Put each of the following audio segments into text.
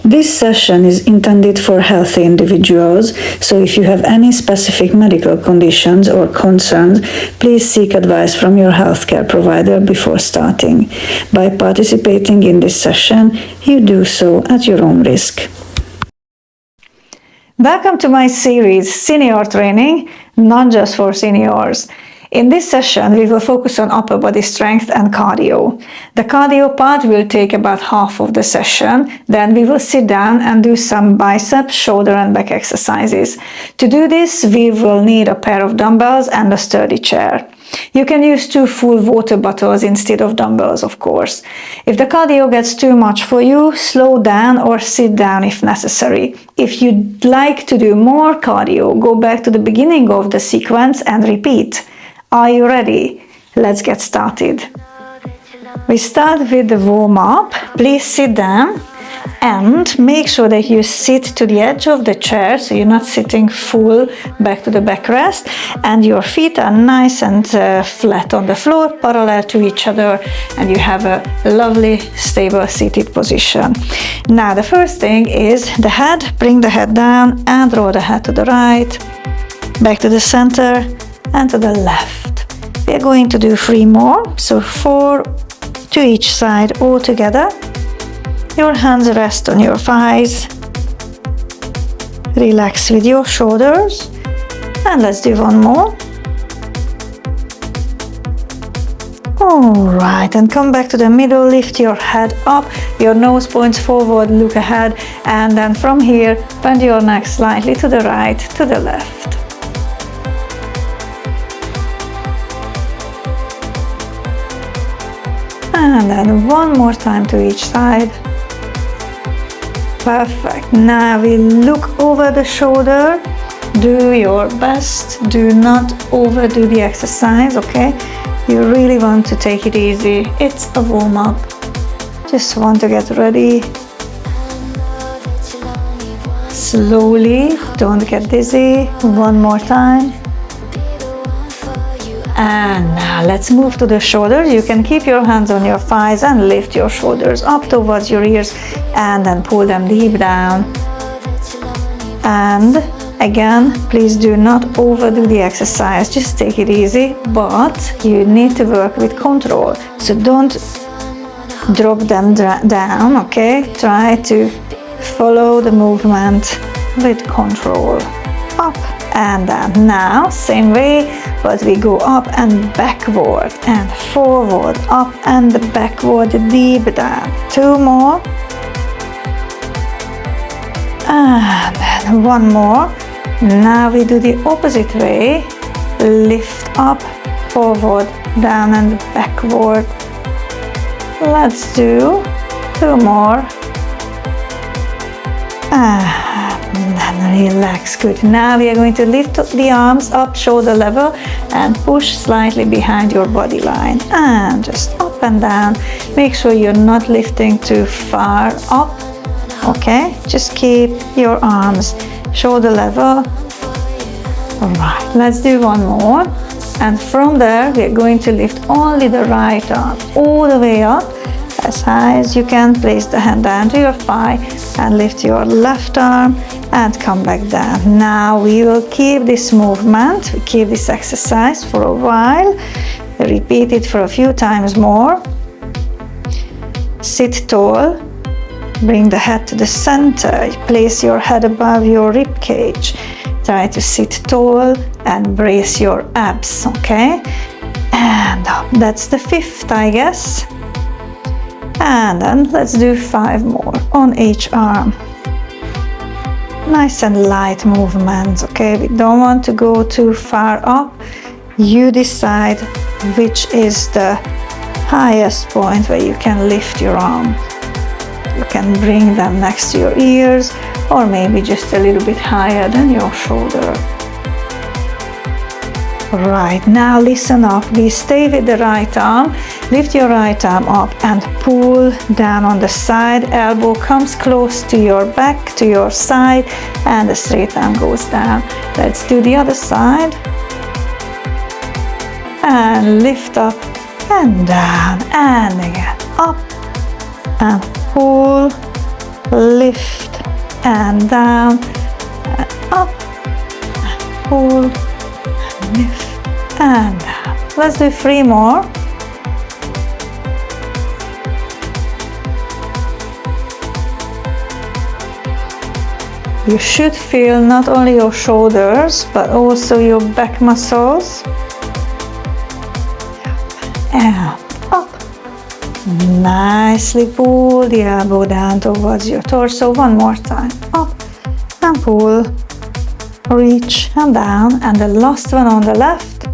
This session is intended for healthy individuals, so if you have any specific medical conditions or concerns, please seek advice from your healthcare provider before starting. By participating in this session, you do so at your own risk. Welcome to my series, Senior Training, not just for seniors. In this session, we will focus on upper body strength and cardio. The cardio part will take about half of the session. Then we will sit down and do some bicep, shoulder and back exercises. To do this, we will need a pair of dumbbells and a sturdy chair. You can use 2 full water bottles instead of dumbbells, of course. If the cardio gets too much for you, slow down or sit down if necessary. If you'd like to do more cardio, go back to the beginning of the sequence and repeat. Are you ready? Let's get started. We start with the warm-up. Please sit down and make sure that you sit to the edge of the chair, so you're not sitting full back to the backrest, and your feet are nice and flat on the floor, parallel to each other, and you have a lovely, stable seated position. Now, the first thing is the head. Bring the head down and roll the head to the right, back to the center, and to the left. We are going to do 3 more, so 4 to each side all together. Your hands rest on your thighs. Relax with your shoulders. And let's do 1 more. Alright, and come back to the middle, lift your head up, your nose points forward, look ahead, and then from here, bend your neck slightly to the right, to the left. And then 1 more time to each side. Perfect. Now we look over the shoulder. Do your best. Do not overdo the exercise, okay? You really want to take it easy. It's a warm-up. Just want to get ready. Slowly. Don't get dizzy. 1 more time. And now let's move to the shoulders. You can keep your hands on your thighs and lift your shoulders up towards your ears and then pull them deep down. And again, please do not overdo the exercise. Just take it easy, but you need to work with control. So don't drop them down, okay? Try to follow the movement with control. Up and down. Now, same way, but we go up and backward and forward, up and backward, deep down. 2 more. And then 1 more. Now we do the opposite way. Lift up, forward, down and backward. Let's do 2 more. And then relax. Good. Now we are going to lift the arms up shoulder level and push slightly behind your body line. And just up and down. Make sure you're not lifting too far up. Okay? Just keep your arms shoulder level. Alright, let's do 1 more. And from there, we are going to lift only the right arm all the way up. As high as you can, place the hand down to your thigh and lift your left arm and come back down. Now we will keep this movement, we keep this exercise for a while. Repeat it for a few times more. Sit tall, bring the head to the center, place your head above your rib cage. Try to sit tall and brace your abs, okay? And up. That's the 5th, I guess. And then let's do 5 more on each arm. Nice and light movements, okay? We don't want to go too far up. You decide which is the highest point where you can lift your arm. You can bring them next to your ears or maybe just a little bit higher than your shoulder. Right, now listen up. We stay with the right arm. Lift your right arm up and pull down on the side. Elbow comes close to your back, to your side, and the straight arm goes down. Let's do the other side. And lift up and down, and again up and pull, lift lift and down, and up, and pull, and lift and down. Let's do 3 more. You should feel not only your shoulders, but also your back muscles. And up. Nicely pull the elbow down towards your torso. One more time. Up and pull. Reach and down. And the last one on the left.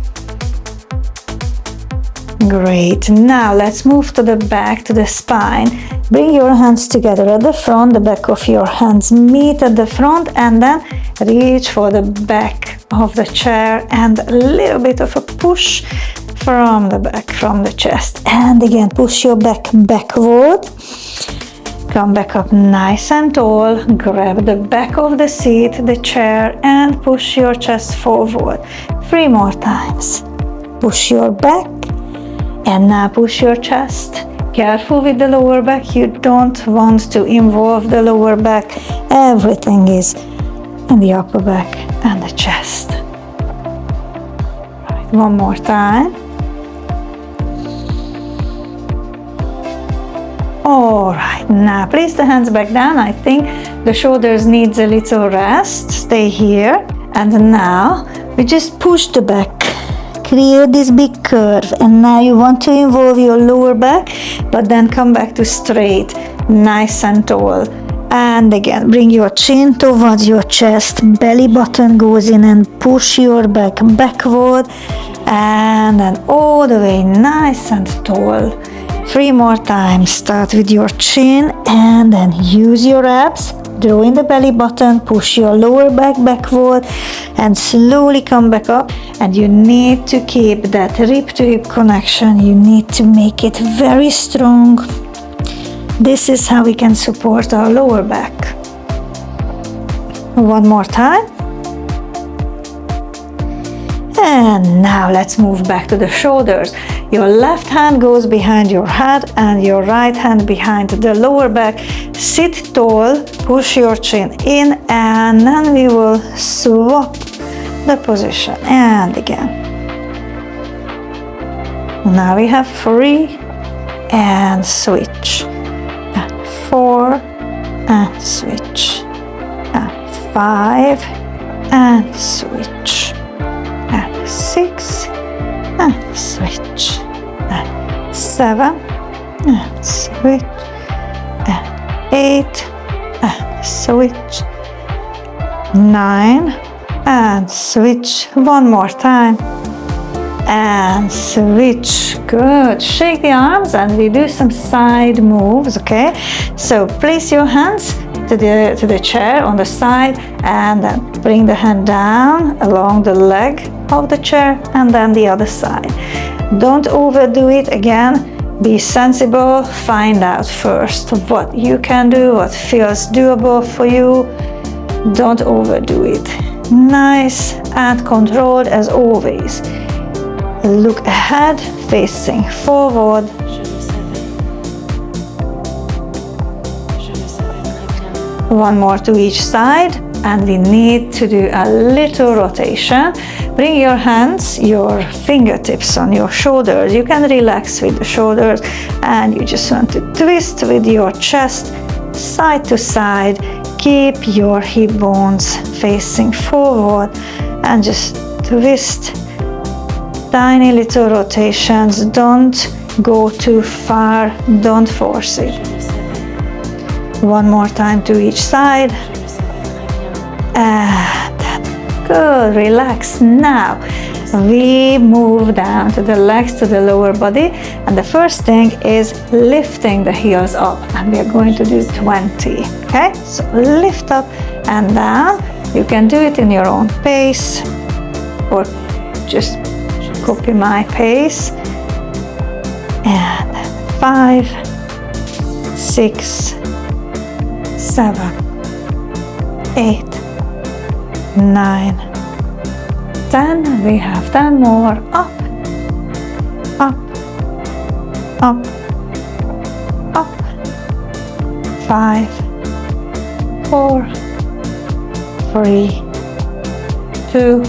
Great. Now let's move to the back, to the spine. Bring your hands together at the front, the back of your hands meet at the front, and then reach for the back of the chair and a little bit of a push from the back, from the chest. And again, push your back backward. Come back up nice and tall. Grab the back of the seat, the chair, and push your chest forward. 3 more times. Push your back. And now push your chest. Careful with the lower back. You don't want to involve the lower back. Everything is in the upper back and the chest. Right, one more time. All right, now place the hands back down. I think the shoulders needs a little rest. Stay here. And now we just push the back. Create this big curve, and now you want to involve your lower back, but then come back to straight, nice and tall. And again, bring your chin towards your chest, belly button goes in, and push your back backward, and then all the way nice and tall. 3 more times. Start with your chin and then use your abs. Draw in the belly button, push your lower back backward, and slowly come back up. And you need to keep that rib to hip connection. You need to make it very strong. This is how we can support our lower back. One more time. And now let's move back to the shoulders. Your left hand goes behind your head and your right hand behind the lower back. Sit tall, push your chin in, and then we will swap the position. And again. Now we have 3 and switch. And 4 and switch. And 5 and switch. And 6 and switch, and 7 and switch, and 8 and switch, 9 and switch. One more time and switch. Good. Shake the arms and we do some side moves. Okay, so place your hands to the chair on the side, and then bring the hand down along the leg of the chair, and then the other side. Don't overdo it. Again, be sensible. Find out first what you can do, what feels doable for you. Don't overdo it. Nice and controlled as always. Look ahead, facing forward. One more to each side, and we need to do a little rotation. Bring your hands, your fingertips on your shoulders. You can relax with the shoulders, and you just want to twist with your chest side to side. Keep your hip bones facing forward and just twist. Tiny little rotations. Don't go too far. Don't force it. One more time to each side. And good. Relax. Now we move down to the legs, to the lower body, and the first thing is lifting the heels up, and we are going to do 20. Okay, so lift up and down. You can do it in your own pace or just copy my pace. And 5, 6, 7, 8, 9, 10. We have 10 more. Up, up, up, up. 5, 4, 3, 2,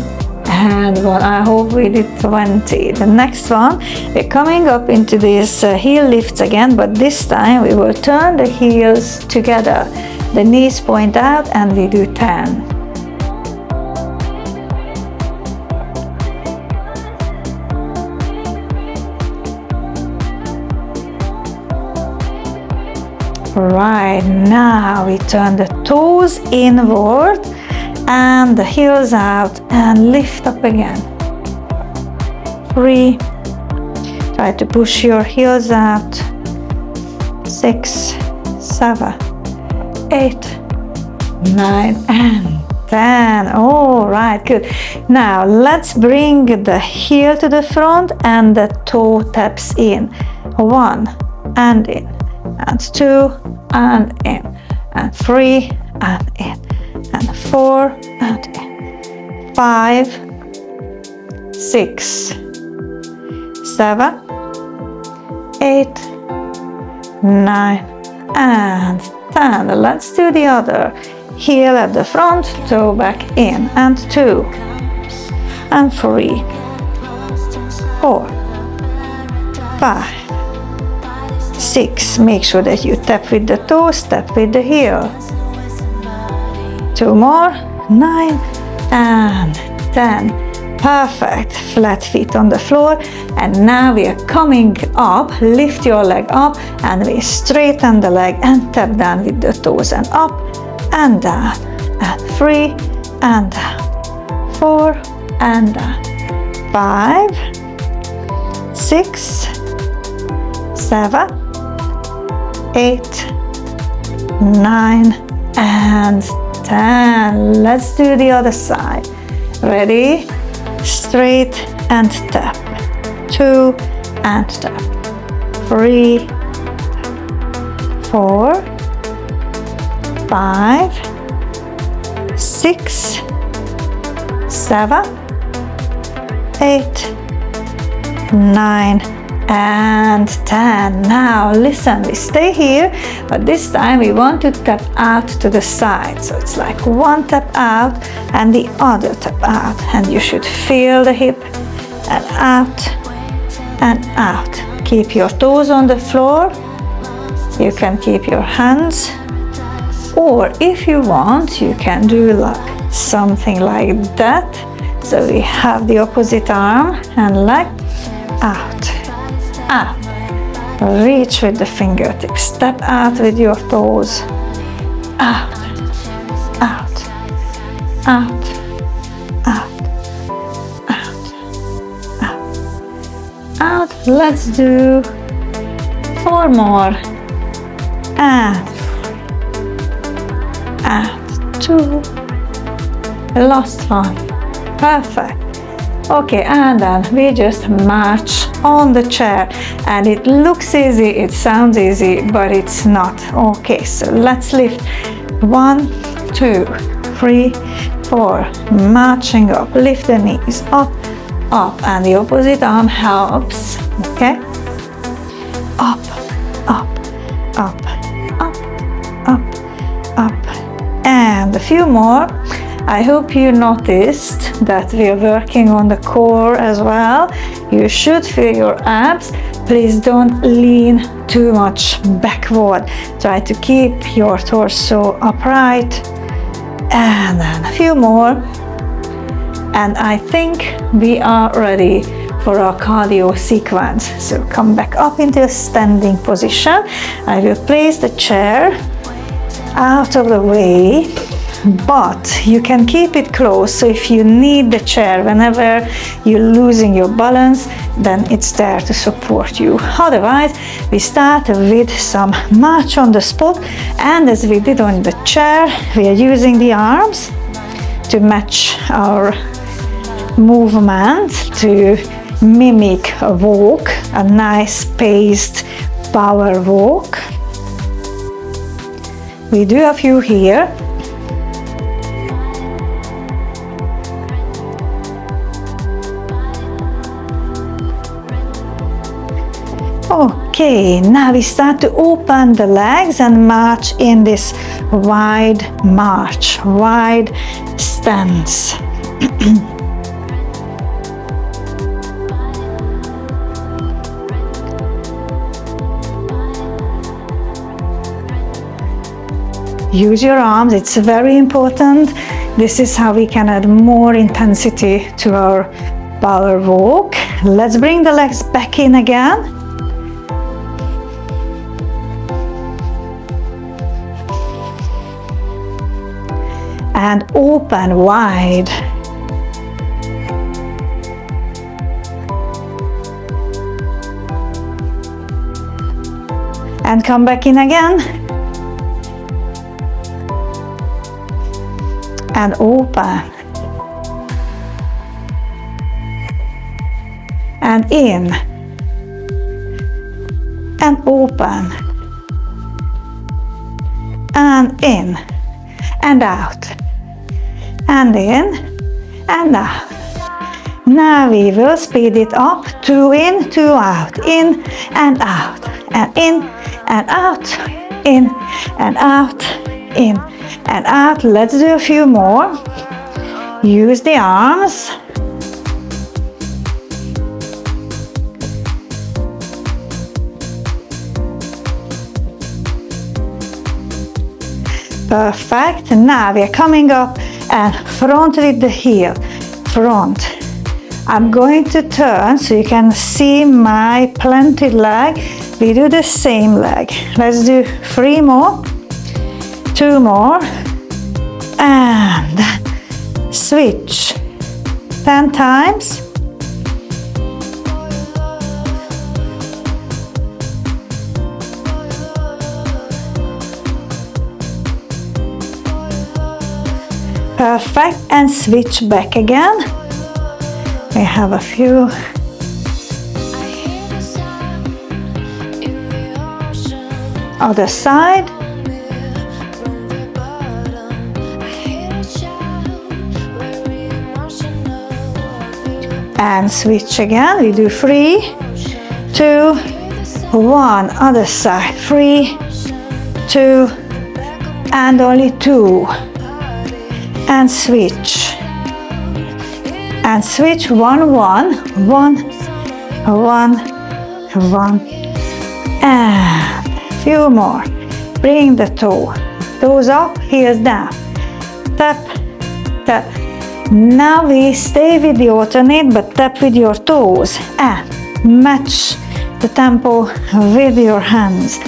and 1. I hope we did 20. The next one, we're coming up into these heel lifts again, but this time we will turn the heels together. The knees point out and we do 10. Right, now we turn the toes inward and the heels out and lift up again. 3, try to push your heels out. 6, 7, 8, 9, and 10. All right, good. Now let's bring the heel to the front and the toe taps in. 1 and in, and 2 and in, and 3 and in, and 4 and in, 5, 6, 7, 8, 9, and 10. Let's do the other. Heel at the front, toe back in, and 2, and 3, 4, 5, 6. Make sure that you tap with the toes, tap with the heel. 2 more, 9 and 10. Perfect. Flat feet on the floor. And now we are coming up. Lift your leg up and we straighten the leg and tap down with the toes and up and down. And 3 and down. 4 and down. 5, 6, 7, 8, 9, and 10. Let's do the other side. Ready? Straight and tap. 2 and tap. 3, 4, 5, 6, 7, 8, 9, and 10. Now listen, we stay here, but this time we want to tap out to the side. So it's like one tap out and the other tap out, and you should feel the hip and out and out. Keep your toes on the floor. You can keep your hands, or if you want, you can do like something like that. So we have the opposite arm and leg out. Out. Reach with the fingertips. Step out with your toes. Out. Out. Out. Out. Out. Out. Out. Let's do 4 more. And 2. Last one. Perfect. Okay, and then we just march on the chair, and it looks easy, it sounds easy, but it's not. Okay, so let's lift. 1, 2, 3, 4, marching up. Lift the knees up, up, and the opposite arm helps. Okay, up, up, up, up, up, up, and a few more. I hope you noticed that we are working on the core as well. You should feel your abs. Please don't lean too much backward. Try to keep your torso upright. And then a few more. And I think we are ready for our cardio sequence. So come back up into a standing position. I will place the chair out of the way, but you can keep it close, so if you need the chair whenever you're losing your balance, then it's there to support you. Otherwise, we start with some march on the spot, and as we did on the chair, we are using the arms to match our movement, to mimic a walk, a nice paced power walk. We do a few here. Okay, now we start to open the legs and march in this wide march, wide stance. Use your arms, it's very important. This is how we can add more intensity to our power walk. Let's bring the legs back in again. And open wide. And come back in again. And open. And in. And open. And in. And out. And in. And out. Now we will speed it up. 2 in, 2 out. In and out. And in and out. In and out. In and out. Let's do a few more. Use the arms. Perfect. Now we are coming up and front with the heel. Front. I'm going to turn so you can see my planted leg. We do the same leg. Let's do 3 more. 2 more. And switch 10 times. Perfect, and switch back again. We have a few. Other side. And switch again. We do 3, 2, 1. Other side. 3, 2, and only 2. And switch. And switch. 1, 1, 1, 1, 1. And a few more. Bring the toes up, heels down. Tap, tap. Now we stay with the alternate, but tap with your toes and match the tempo with your hands.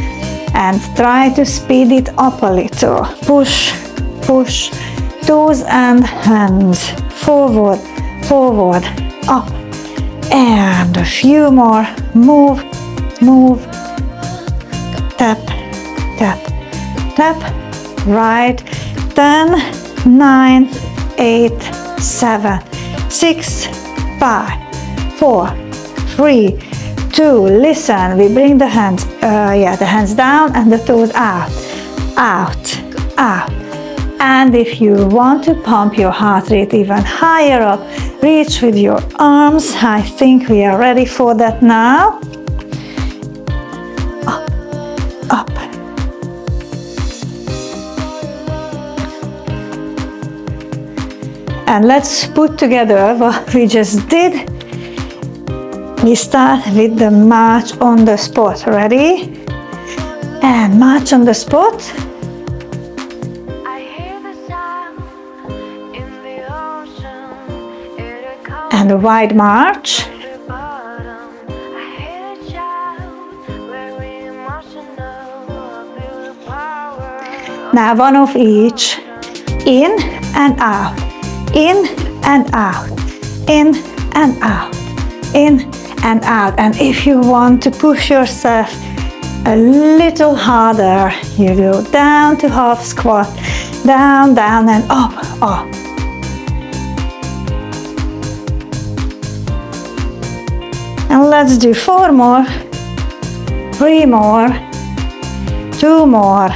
And try to speed it up a little. Push, push, toes and hands. Forward, forward, up. And a few more. Move, move. Tap, tap, tap. Right. 10, 9, 8, 7, 6, 5, 4, 3, 2. Listen, we bring the hands, the hands down and the toes out, out, out. And if you want to pump your heart rate even higher up, reach with your arms. I think we are ready for that now. Up, up. And let's put together what we just did. We start with the march on the spot. Ready? And march on the spot. And a wide march. Now one of each. In and out. In and out. In and out. In and out. And if you want to push yourself a little harder, you go down to half squat. Down, down, and up, up. And let's do 4 more, 3 more, 2 more,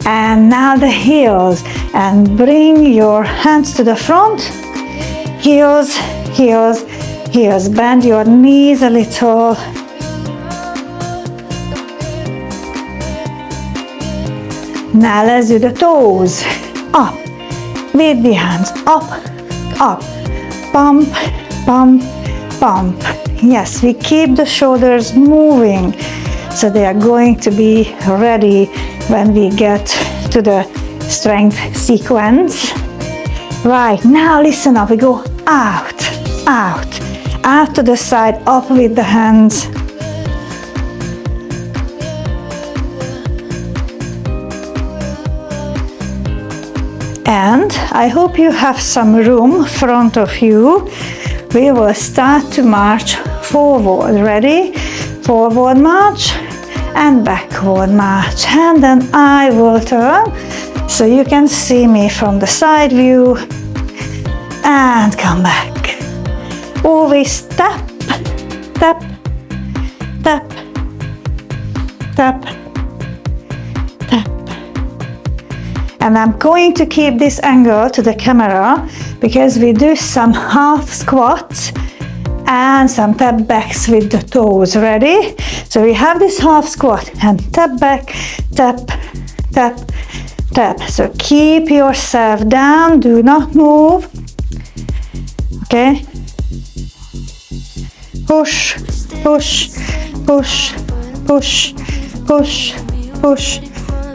and now the heels. And bring your hands to the front. Heels, heels, heels. Bend your knees a little. Now let's do the toes. Up with the hands. Up, up. Pump, pump, pump. Yes, we keep the shoulders moving, so they are going to be ready when we get to the strength sequence. Right, now listen up. We go out, out, out to the side, up with the hands. And I hope you have some room in front of you. We will start to march forward. Ready? Forward march and backward march. And then I will turn so you can see me from the side view. And come back. Always tap, tap, tap, tap, tap. And I'm going to keep this angle to the camera because we do some half squats and some tap backs with the toes. Ready? So we have this half squat and tap back, tap, tap, tap. So keep yourself down, do not move. Okay? Push, push, push, push, push, push,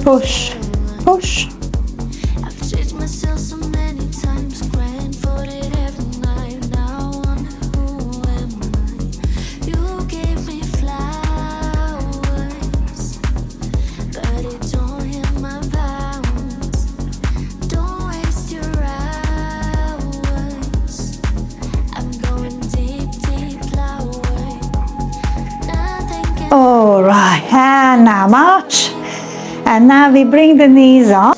push, push. All right, and now march. And now we bring the knees up.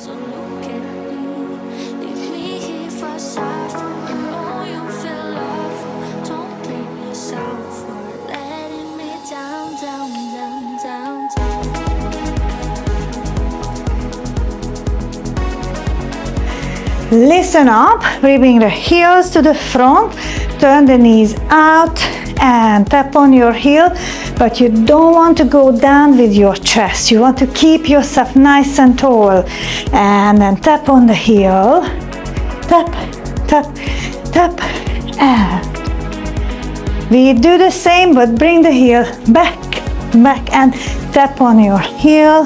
Listen up, we bring the heels to the front, turn the knees out and tap on your heel, but you don't want to go down with your chest. You want to keep yourself nice and tall. And then tap on the heel, tap, tap, tap, and we do the same, but bring the heel back, back and tap on your heel.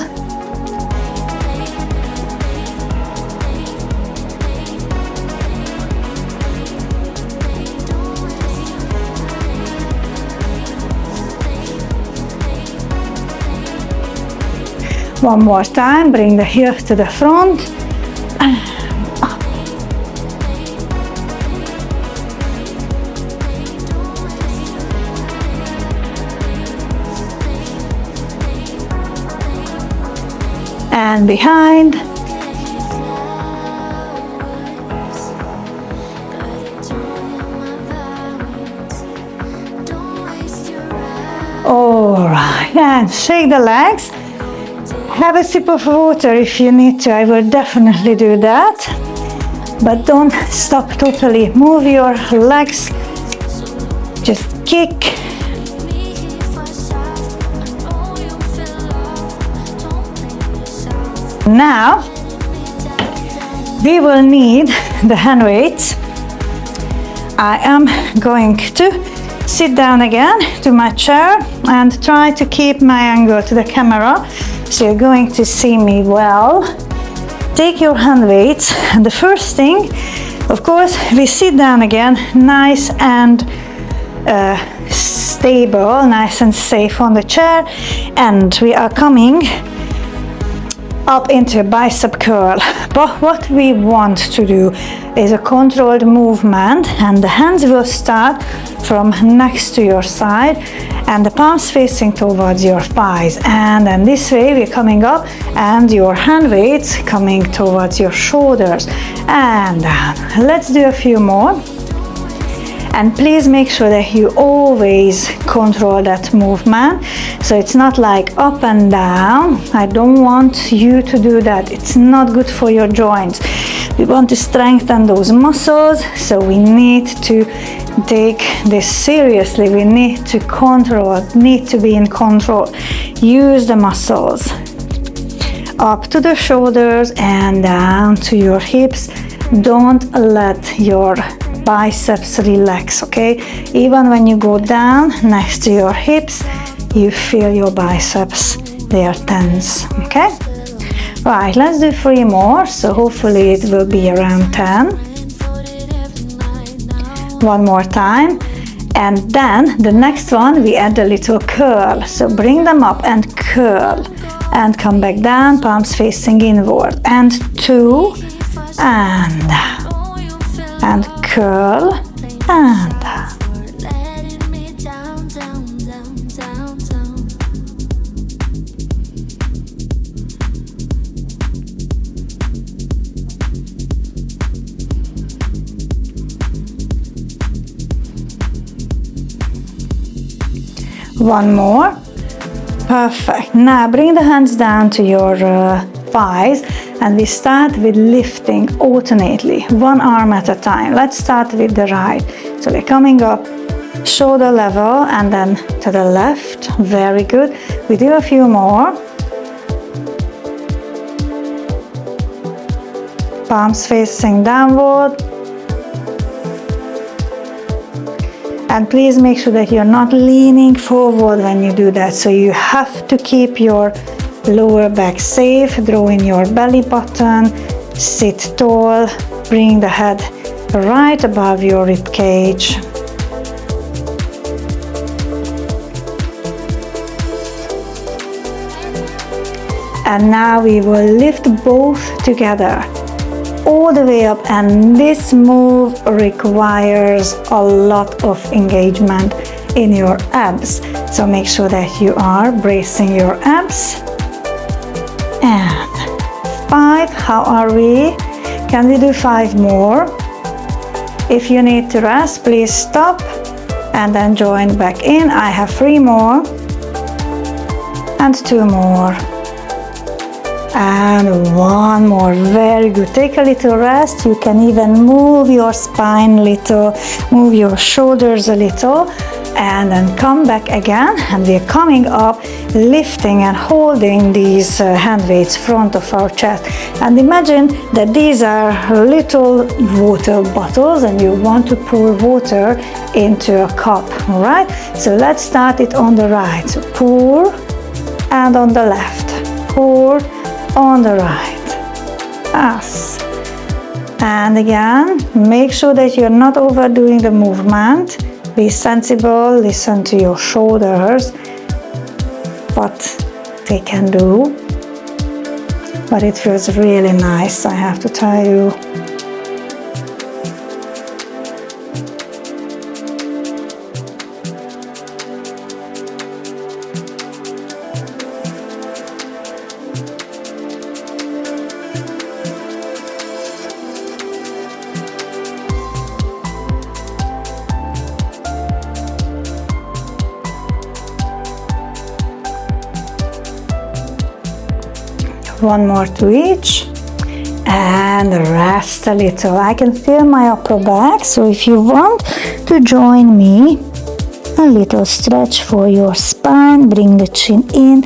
One more time, bring the heel to the front and up. And behind. All right, and shake the legs. Have a sip of water if you need to. I will definitely do that. But don't stop totally. Move your legs. Just kick. Now, we will need the hand weights. I am going to sit down again to my chair and try to keep my angle to the camera. So you're going to see me well. Take your hand weights, and the first thing, of course, we sit down again, nice and stable, nice and safe on the chair, and we are coming up into a bicep curl. But what we want to do is a controlled movement, and the hands will start from next to your side and the palms facing towards your thighs, and then this way we're coming up and your hand weights coming towards your shoulders and down. Let's do a few more. And please make sure that you always control that movement. So it's not like up and down. I don't want you to do that. It's not good for your joints. We want to strengthen those muscles, so we need to take this seriously. We need to control, need to be in control. Use the muscles. up to the shoulders and down to your hips. Don't let your biceps relax, okay? Even when you go down next to your hips, you feel your biceps, they are tense, okay? Right, let's do 3 more, so hopefully it will be around 10. One more time, and then the next one we add a little curl, so bring them up and curl, and come back down, palms facing inward, and 2, and curl, and one more. Perfect. Now bring the hands down to your thighs, and we start with lifting alternately, one arm at a time. Let's start with the right. So we're coming up shoulder level and then to the left. Very good. We do a few more. Palms facing downward. And please make sure that you're not leaning forward when you do that. So you have to keep your lower back safe, draw in your belly button, sit tall, bring the head right above your rib cage. And now we will lift both together all the way up, and this move requires a lot of engagement in your abs. So make sure that you are bracing your abs. And 5, how are we? Can we do 5 more? If you need to rest, please stop and then join back in. I have 3 more and 2 more. And 1 more. Very good. Take a little rest. You can even move your spine a little, move your shoulders a little, and then come back again. And we're coming up, lifting and holding these hand weights front of our chest. And imagine that these are little water bottles and you want to pour water into a cup. All right? So let's start it on the right. So pour, and on the left. Pour, on the right. Yes. And again, make sure that you're not overdoing the movement. Be sensible, listen to your shoulders, what they can do. But it feels really nice, I have to tell you. One more to each, and rest a little. I can feel my upper back, so if you want to join me, a little stretch for your spine, bring the chin in,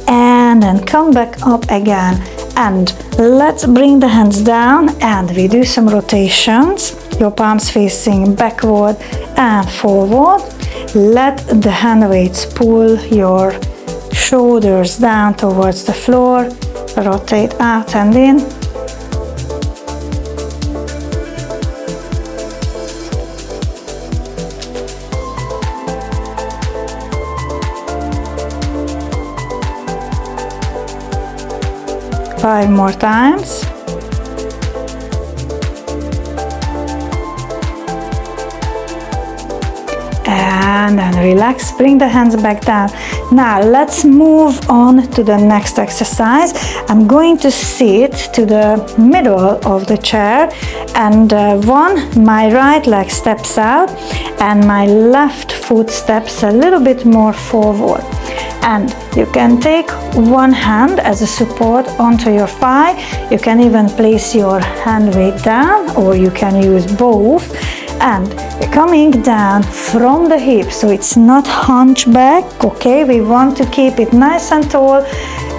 and then come back up again. And let's bring the hands down, and we do some rotations. Your palms facing backward and forward. Let the hand weights pull your shoulders down towards the floor. Rotate out and in. Five more times. And then relax, bring the hands back down. Now let's move on to the next exercise. I'm going to sit to the middle of the chair, and my right leg steps out and my left foot steps a little bit more forward. And you can take one hand as a support onto your thigh. You can even place your hand weight down, or you can use both. And we're coming down from the hip, so it's not hunchback, okay? We want to keep it nice and tall,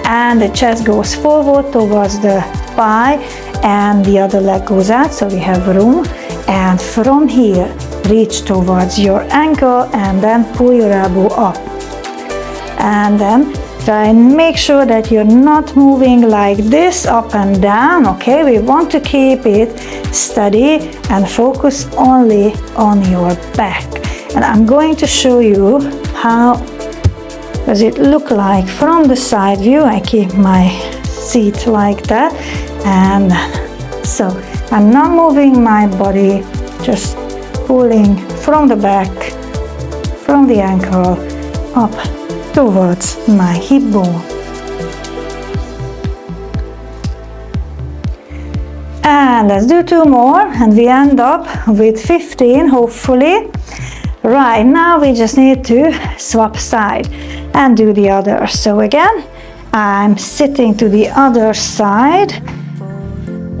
and the chest goes forward towards the thigh and the other leg goes out, so we have room. And from here, reach towards your ankle and then pull your elbow up. And then try and make sure that you're not moving like this up and down, okay? We want to keep it steady and focus only on your back. And I'm going to show you how does it look like from the side view. I keep my seat like that, and so I'm not moving my body, just pulling from the back, from the ankle up towards my hip bone. And let's do 2 more and we end up with 15 hopefully. Right, now we just need to swap side and do the other. So again, I'm sitting to the other side,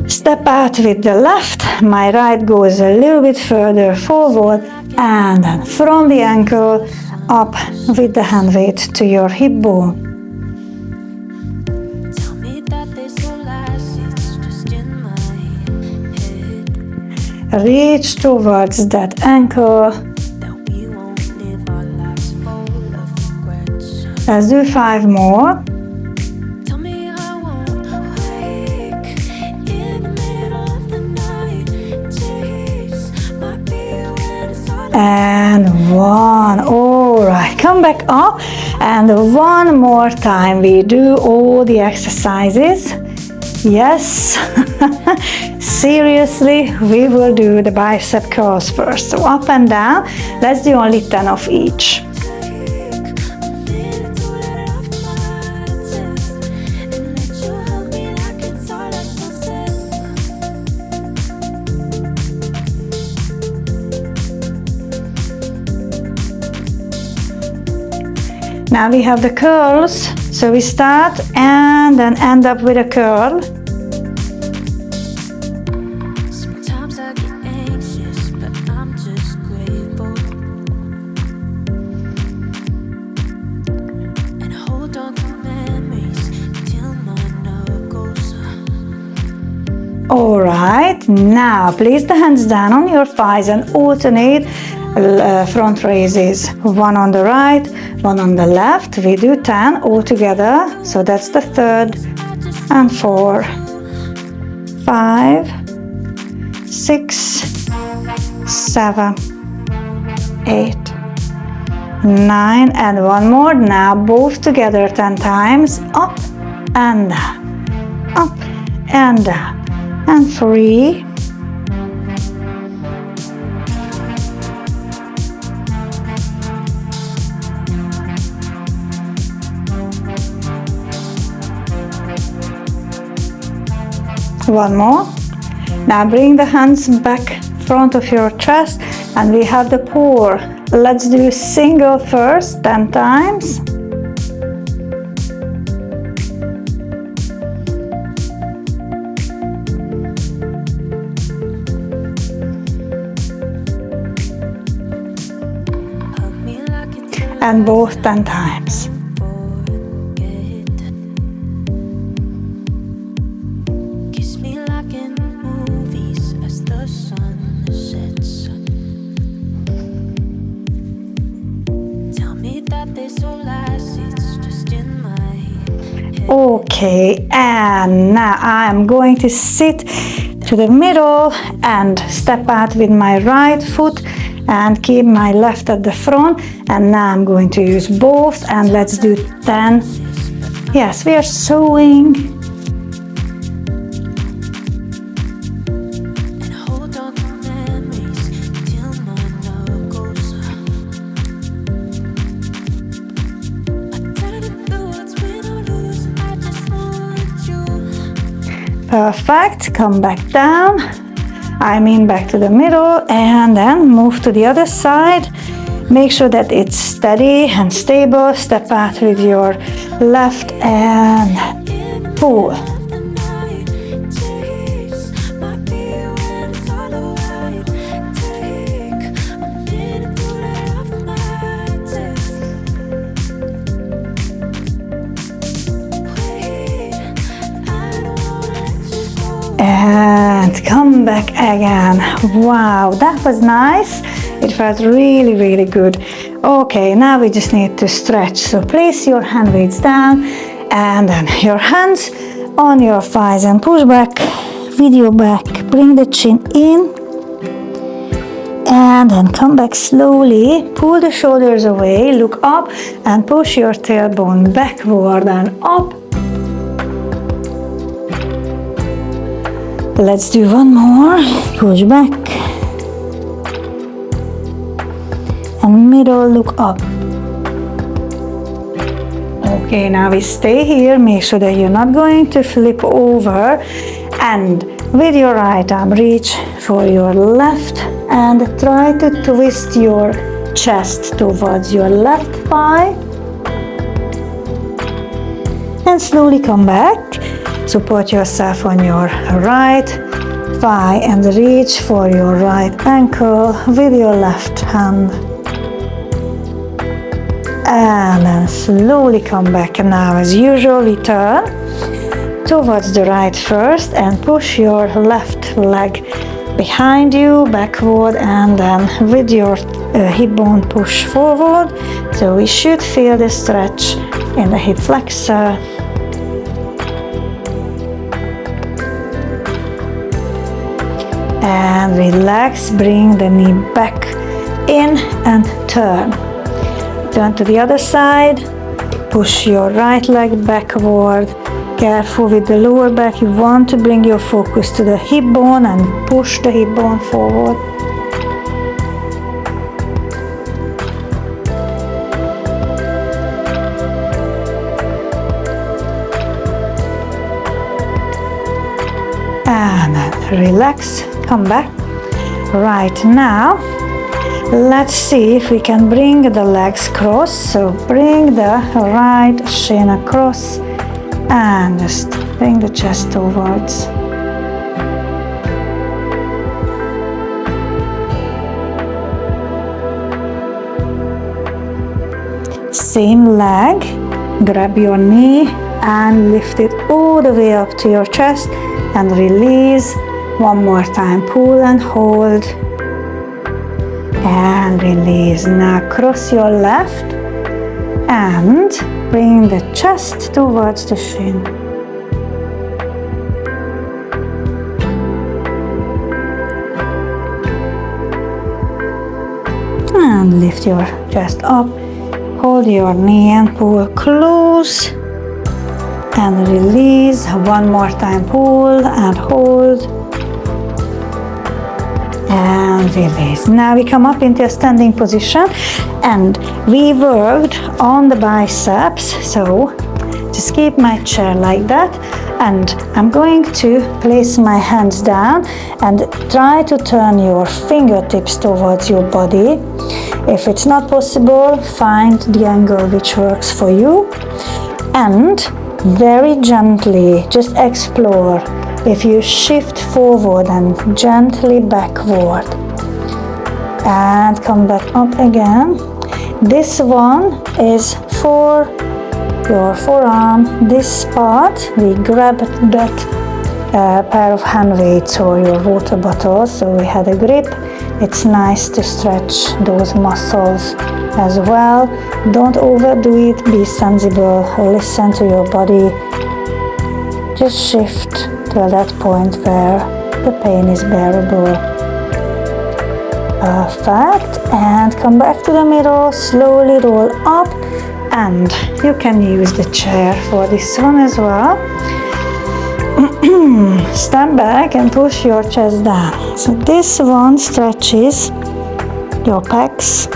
step out with the left, my right goes a little bit further forward, and then from the ankle up with the hand weight to your hip bone. Reach towards that ankle. Let's do 5 more. And 1. All right, come back up and 1 more time. We do all the exercises. Yes, seriously, we will do the bicep curls first. So up and down, let's do only 10 of each. Now we have the curls, so we start and then end up with a curl. Sometimes I get anxious, but I'm just grateful. And hold on to memories till my knuckles. All right, now place the hands down on your thighs and alternate front raises. 1 on the right, 1 on the left. We do 10 all together. So that's the 3rd and 4, 5, 6, 7, 8, 9, and 1 more. Now both together 10 times. Up and down, up and down, and 3, 1 more. Now bring the hands back front of your chest and we have the pour. Let's do single first 10 times. And both 10 times. Okay, and now I'm going to sit to the middle and step out with my right foot and keep my left at the front. And now I'm going to use both and let's do 10. Yes, we are sewing. Perfect, come back down, back to the middle and then move to the other side. Make sure that it's steady and stable. Step out with your left and pull. come back again. Wow, that was nice. It felt really, really good. Okay, now we just need to stretch. So place your hand weights down and then your hands on your thighs and push back with your back. Bring the chin in and then come back slowly. Pull the shoulders away, look up and push your tailbone backward and up. Let's do one more. Push back and middle, look up. Okay, now we stay here. Make sure that you're not going to flip over, and with your right arm reach for your left and try to twist your chest towards your left thigh and slowly come back. Support yourself on your right thigh and reach for your right ankle with your left hand. And then slowly come back. And now, as usual, we turn towards the right first and push your left leg behind you, backward, and then with your hip bone push forward. So we should feel the stretch in the hip flexor. And relax, bring the knee back in and turn. Turn to the other side, push your right leg backward. Careful with the lower back, you want to bring your focus to the hip bone and push the hip bone forward. And then relax, come back. Right now, let's see if we can bring the legs cross. So bring the right shin across and just bring the chest towards. Same leg, grab your knee and lift it all the way up to your chest and release. One more time, pull and hold and release. Now cross your left and bring the chest towards the shin. And lift your chest up, hold your knee and pull close and release. One more time, pull and hold and release. Now we come up into a standing position and we worked on the biceps. So just keep my chair like that and I'm going to place my hands down and try to turn your fingertips towards your body. If it's not possible, find the angle which works for you and very gently just explore. If you shift forward and gently backward and come back up again. This one is for your forearm. This part, we grab that pair of hand weights or your water bottle, so we had a grip. It's nice to stretch those muscles as well. Don't overdo it, be sensible, listen to your body. Just shift to that point where the pain is bearable. Perfect, and come back to the middle, slowly roll up, and you can use the chair for this one as well. Stand back and push your chest down. So this one stretches your pecs,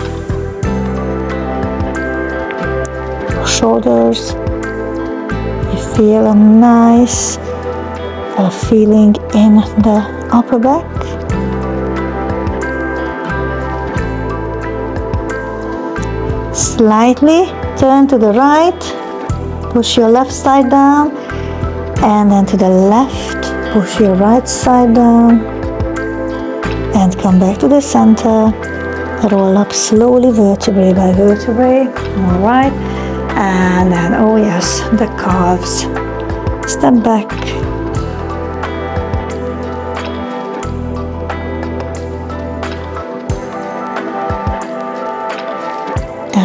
your shoulders. You feel a nice feeling in the upper back. Slightly turn to the right, push your left side down, and then to the left, push your right side down, and come back to the center. Roll up slowly, vertebrae by vertebrae. All right, and then, oh yes, the calves. Step back.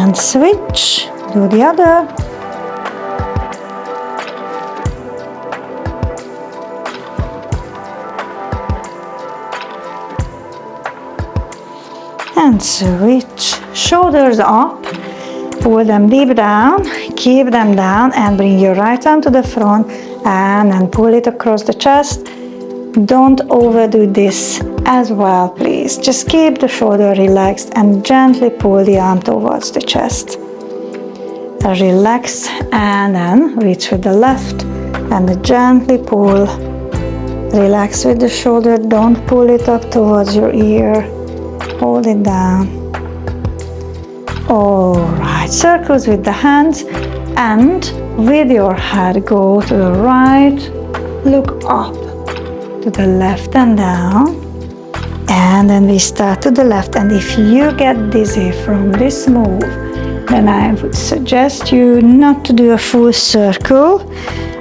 And switch, do the other. And switch, shoulders up, pull them deep down, keep them down, and bring your right arm to the front and then pull it across the chest. Don't overdo this as well, please. Just keep the shoulder relaxed and gently pull the arm towards the chest. Relax and then reach with the left and gently pull. Relax with the shoulder, don't pull it up towards your ear. Hold it down. Alright, circles with the hands and with your head go to the right, look up, to the left and down. And then we start to the left, and if you get dizzy from this move, then I would suggest you not to do a full circle.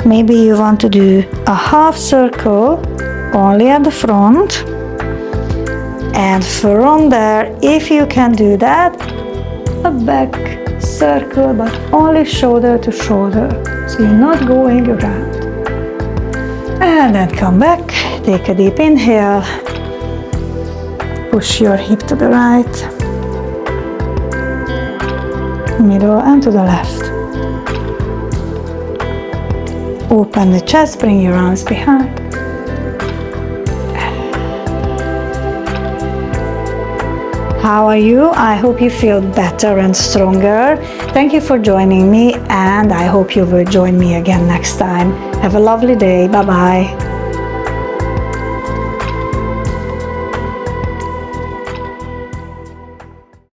Maybe you want to do a half circle only at the front. And from there, if you can do that, a back circle, but only shoulder to shoulder. So you're not going around. And then come back, take a deep inhale. Push your hip to the right, middle and to the left. Open the chest, bring your arms behind. How are you? I hope you feel better and stronger. Thank you for joining me, and I hope you will join me again next time. Have a lovely day. Bye-bye.